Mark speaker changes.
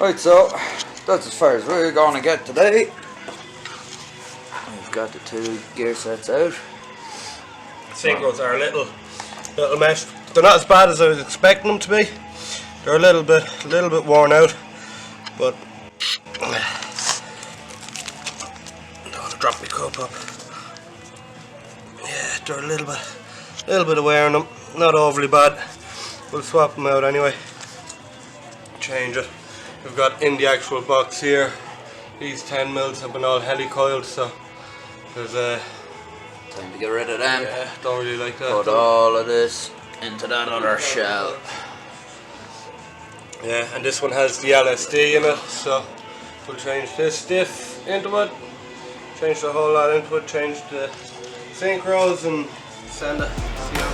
Speaker 1: Right, so that's as far as we're going to get today. We've got the two gear sets out.
Speaker 2: Synchros are a little meshed. They're not as bad as I was expecting them to be. They're a little bit worn out, but don't want to drop my cup up. Yeah, they're a little bit of wear on them. Not overly bad. We'll swap them out anyway. Change it. We've got in the actual box here. These 10mm have been all helicoiled, so there's a
Speaker 1: Time to get rid of them.
Speaker 2: yeah, don't really like that.
Speaker 1: Put all of this into that other shell.
Speaker 2: Yeah, and this one has the LSD in it, so we'll change this diff into it, change the whole lot into it, change the synchros and send it. See how